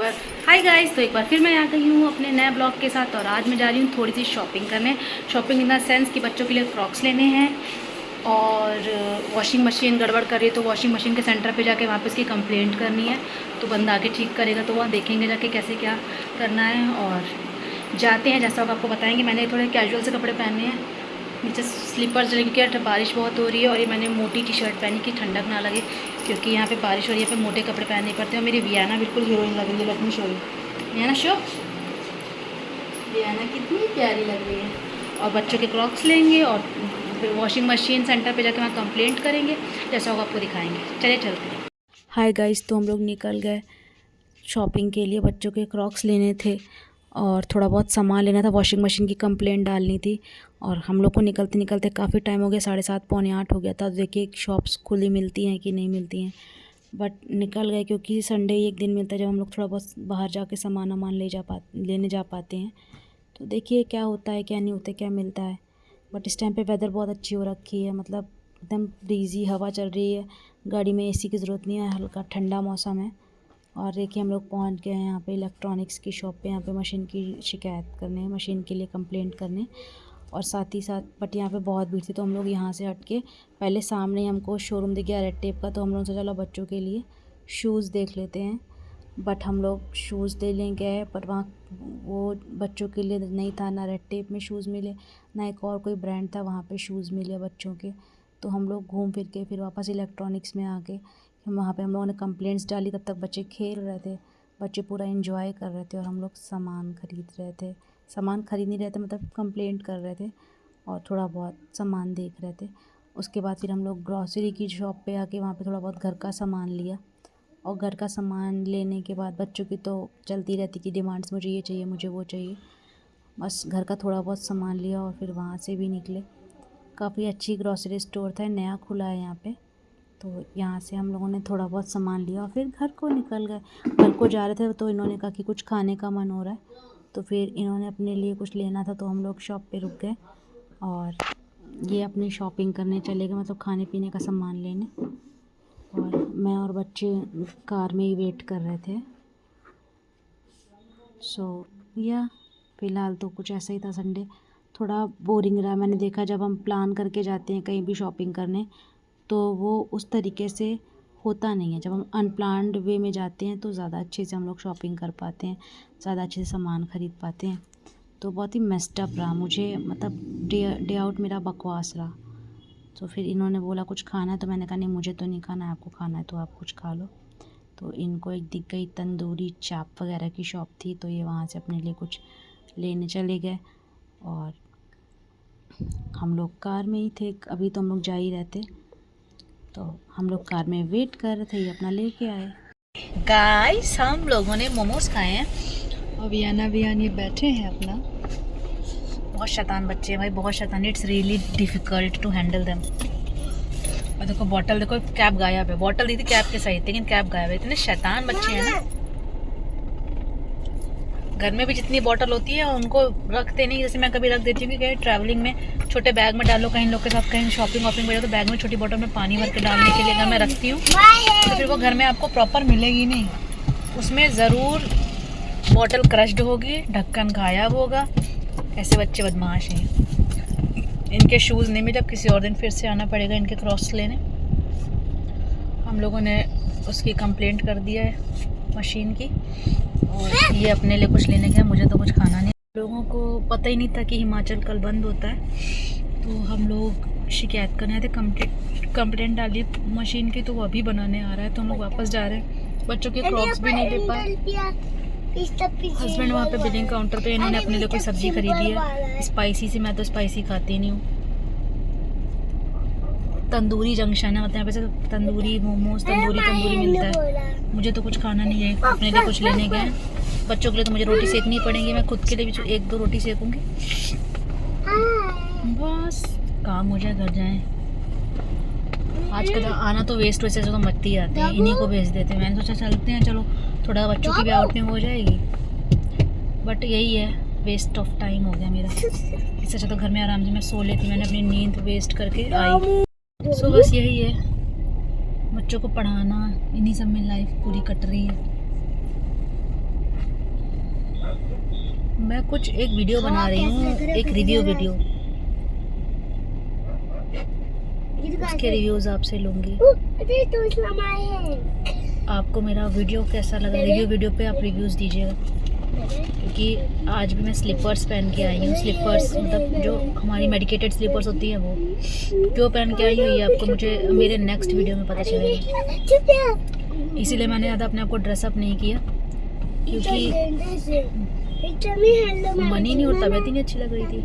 बार hi guys. तो एक बार फिर मैं आ गई हूँ अपने नए ब्लॉग के साथ। और आज मैं जा रही हूँ थोड़ी सी शॉपिंग करने। शॉपिंग इन द सेंस कि बच्चों के लिए फ्रॉक्स लेने हैं और वॉशिंग मशीन गड़बड़ कर रही है, तो वॉशिंग मशीन के सेंटर पे जाके वहाँ पे इसकी कंप्लेंट करनी है। तो बंदा आके ठीक करेगा, तो वहाँ देखेंगे जाके कैसे क्या करना है। और जाते हैं, जैसा आपको बताएँगे। मैंने थोड़े कैजुअल से कपड़े पहने हैं, नीचे स्लीपर्स क्योंकि बारिश बहुत हो रही है। और ये मैंने मोटी टी शर्ट पहनी कि ठंडक ना लगे, क्योंकि यहाँ पे बारिश हो रही है, पे मोटे कपड़े पहनने पड़ते हैं। और मेरी वियाना बिल्कुल हीरोइन लग रही है। Let me show you. Vienna show, Vienna कितनी प्यारी लग रही है। और बच्चों के क्रॉक्स लेंगे और फिर वॉशिंग मशीन सेंटर पे जाके वहाँ कंप्लेंट करेंगे, जैसा होगा आपको दिखाएंगे। चलिए चलते हैं। हाय गाइस, तो हम लोग निकल गए शॉपिंग के लिए। बच्चों के क्रॉक्स लेने थे और थोड़ा बहुत सामान लेना था। वॉशिंग मशीन की कंप्लेंट डालनी थी। और हम लोग को निकलते निकलते काफ़ी टाइम हो गया, 7:30 पौने 8 हो गया था। तो देखिए शॉप्स खुली मिलती हैं कि नहीं मिलती हैं, बट निकल गए क्योंकि संडे ही एक दिन मिलता है जब हम लोग थोड़ा बहुत बाहर जाके सामान लेने जा पाते हैं। तो देखिए क्या होता है, क्या नहीं होता, क्या मिलता है। बट इस टाइम पे वेदर बहुत अच्छी हो रखी है, मतलब एकदम ब्रीज़ी हवा चल रही है। गाड़ी में एसी की ज़रूरत नहीं है, हल्का ठंडा मौसम है। और देखिए हम लोग पहुंच गए हैं यहाँ पे इलेक्ट्रॉनिक्स की शॉप पे। यहाँ पे मशीन की शिकायत करने, मशीन के लिए कंप्लेंट करने। और साथ ही साथ बट यहाँ पे बहुत भीड़ थी, तो हम लोग यहाँ से हट के पहले सामने ही हमको शोरूम दिख गया रेड टेप का। तो हम लोग सोचा चलो बच्चों के लिए शूज़ देख लेते हैं। बट हम लोग शूज़ लेने गए, पर वहाँ वो बच्चों के लिए नहीं था। ना रेड टेप में शूज़ मिले, ना एक और कोई ब्रांड था वहाँ पे शूज़ मिले बच्चों के। तो हम लोग घूम फिर के फिर वापस इलेक्ट्रॉनिक्स में आ गए। वहाँ पे हम लोगों ने कंप्लेंट्स डाली, तब तक बच्चे खेल रहे थे, बच्चे पूरा एंजॉय कर रहे थे। और हम लोग सामान ख़रीद रहे थे, सामान ख़रीद नहीं रहे थे, मतलब कंप्लेंट कर रहे थे और थोड़ा बहुत सामान देख रहे थे। उसके बाद फिर हम लोग ग्रॉसरी की शॉप पे आके वहाँ पे थोड़ा बहुत घर का सामान लिया। और घर का सामान लेने के बाद बच्चों की तो चलती रहती कि डिमांड्स, मुझे ये चाहिए, मुझे वो चाहिए। बस घर का थोड़ा बहुत सामान लिया और फिर वहाँ से भी निकले। काफ़ी अच्छी ग्रॉसरी स्टोर था, नया खुला है यहाँ पे। तो यहाँ से हम लोगों ने थोड़ा बहुत सामान लिया और फिर घर को निकल गए। घर को जा रहे थे तो इन्होंने कहा कि कुछ खाने का मन हो रहा है, तो फिर इन्होंने अपने लिए कुछ लेना था, तो हम लोग शॉप पे रुक गए और ये अपनी शॉपिंग करने चले गए, मतलब खाने पीने का सामान लेने। और मैं और बच्चे कार में ही वेट कर रहे थे। या फ़िलहाल तो कुछ ऐसा ही था। संडे थोड़ा बोरिंग रहा। मैंने देखा जब हम प्लान करके जाते हैं कहीं भी शॉपिंग करने, तो वो उस तरीके से होता नहीं है। जब हम अनप्लान्ड वे में जाते हैं तो ज़्यादा अच्छे से हम लोग शॉपिंग कर पाते हैं, ज़्यादा अच्छे से सामान ख़रीद पाते हैं। तो बहुत ही मेस्ड अप रहा मुझे, मतलब डे आउट मेरा बकवास रहा। तो फिर इन्होंने बोला कुछ खाना है, तो मैंने कहा नहीं मुझे तो नहीं खाना है, आपको खाना है तो आप कुछ खा लो। तो इनको एक दिख गई तंदूरी चाप वगैरह की शॉप थी, तो ये वहाँ से अपने लिए कुछ लेने चले गए। और हम लोग कार में ही थे, अभी तो हम लोग जा ही रहते। तो हम लोग कार में वेट कर रहे थे, ये अपना लेके आए। गाइस हम लोगों ने मोमोज खाए हैं और वियाना ये बैठे हैं अपना। बहुत शैतान बच्चे हैं भाई, बहुत शैतान। It's really difficult to handle them. और देखो बॉटल, देखो कैप गायब है। बॉटल दी थी कैप के सही, लेकिन कैप गायब है। इतने शैतान बच्चे हैं ना। घर में भी जितनी बॉटल होती है उनको रखते नहीं, जैसे मैं कभी रख देती हूँ कि ट्रैवलिंग में छोटे बैग में डालो, कहीं लोग के साथ कहीं शॉपिंग वॉपिंग में तो बैग में छोटी बॉटल में पानी भर के डालने के लिए अगर मैं रखती हूँ, तो फिर वो घर में आपको प्रॉपर मिलेगी नहीं। उसमें ज़रूर बॉटल क्रश्ड होगी, ढक्कन गायब होगा। ऐसे बच्चे बदमाश हैं। इनके शूज़ नहीं मिले, अब किसी और दिन फिर से आना पड़ेगा इनके क्रॉक्स लेने। हम लोगों ने उसकी कंप्लेंट कर दिया है मशीन की, और ये अपने लिए कुछ लेने गया। मुझे तो कुछ खाना नहीं। लोगों को पता ही नहीं था कि हिमाचल कल बंद होता है, तो हम लोग शिकायत करने आए थे। कंप्लेंट डाली मशीन की, तो वो अभी बनाने आ रहा है, तो हम लोग वापस जा रहे हैं। बच्चों के क्रॉक्स भी नहीं ले पाए। हस्बैंड वहाँ पे बिलिंग काउंटर पे, इन्होंने अपने लिए कोई सब्जी खरीदी है स्पाइसी से। मैं तो स्पाइसी खाती नहीं हूँ। तंदूरी जंक्शन है, मतलब यहाँ पे से तंदूरी मोमोज, तंदूरी मिलता है। मुझे तो कुछ खाना नहीं है, अपने लिए कुछ लेने गए। बच्चों के लिए तो मुझे रोटी सेकनी पड़ेगी, मैं खुद के लिए भी 1-2 रोटी सेकूंगी। बस काम हो जाए, घर जाएं। आजकल आना तो वेस्ट वैसे तो मत ही आते हैं, इन्हीं को भेज देते हैं। मैंने सोचा चलते हैं, चलो थोड़ा बच्चों की भी आउटिंग हो जाएगी। बट यही है, वेस्ट ऑफ टाइम हो गया मेरा। इससे अच्छा तो घर में आराम से मैं सो लेती। मैंने अपनी नींद वेस्ट करके आई। सो बस यही है, बच्चों को पढ़ाना, इन्हीं सब में लाइफ पूरी कट रही है। मैं कुछ एक वीडियो बना रही हूँ, एक रिव्यू वीडियो, उसके रिव्यूज़ आपसे लूँगी। आपको मेरा वीडियो कैसा लगा? रिव्यू वीडियो पे आप रिव्यूज़ दीजिएगा, क्योंकि आज भी मैं स्लीपर्स पहन के आई हूँ। स्लीपर्स मतलब जो हमारी मेडिकेटेड स्लीपर्स होती हैं वो क्यों पहन के आई हूँ, ये आपको मुझे मेरे नेक्स्ट वीडियो में पता चलेगा। इसीलिए मैंने ज़्यादा अपने आप को ड्रेसअप नहीं किया, क्योंकि मन ही नहीं और तबीयत ही नहीं अच्छी लग रही थी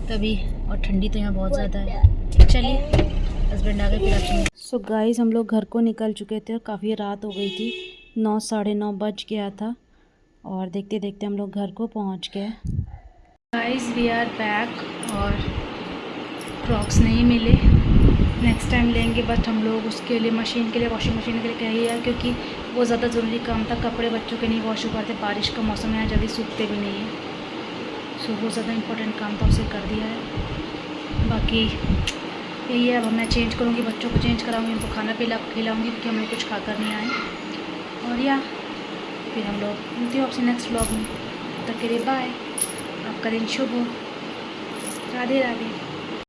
तभी, और ठंडी तो यहाँ बहुत ज़्यादा है। चलिए हस्बैंड आ गए फिर आपसे। सो गाइस हम लोग घर को निकल चुके थे और काफ़ी रात हो गई थी, 9 साढ़े 9 बज गया था और देखते देखते हम लोग घर को पहुँच गए। गाइस वी आर बैक और क्रॉक्स नहीं मिले, नेक्स्ट टाइम लेंगे, बट हम लोग उसके लिए मशीन के लिए, वॉशिंग मशीन के लिए कह दिया, क्योंकि वो ज़्यादा ज़रूरी काम था। कपड़े बच्चों के नहीं वॉश हो पाते, बारिश का मौसम है, जल्दी सूखते भी नहीं है। सो वो ज़्यादा इम्पोर्टेंट काम था, उसे कर दिया है। बाकी यही है, अब मैं चेंज करूँगी, बच्चों को चेंज कराऊँगी, उनको खाना खिलाऊँगी, क्योंकि हम लोग कुछ खाकर नहीं आए। और या फिर हम लोग मिलते हैं आपसे नेक्स्ट व्लॉग में। तब तक के लिए बाय, आपका दिन शुभ हो। राधे राधे।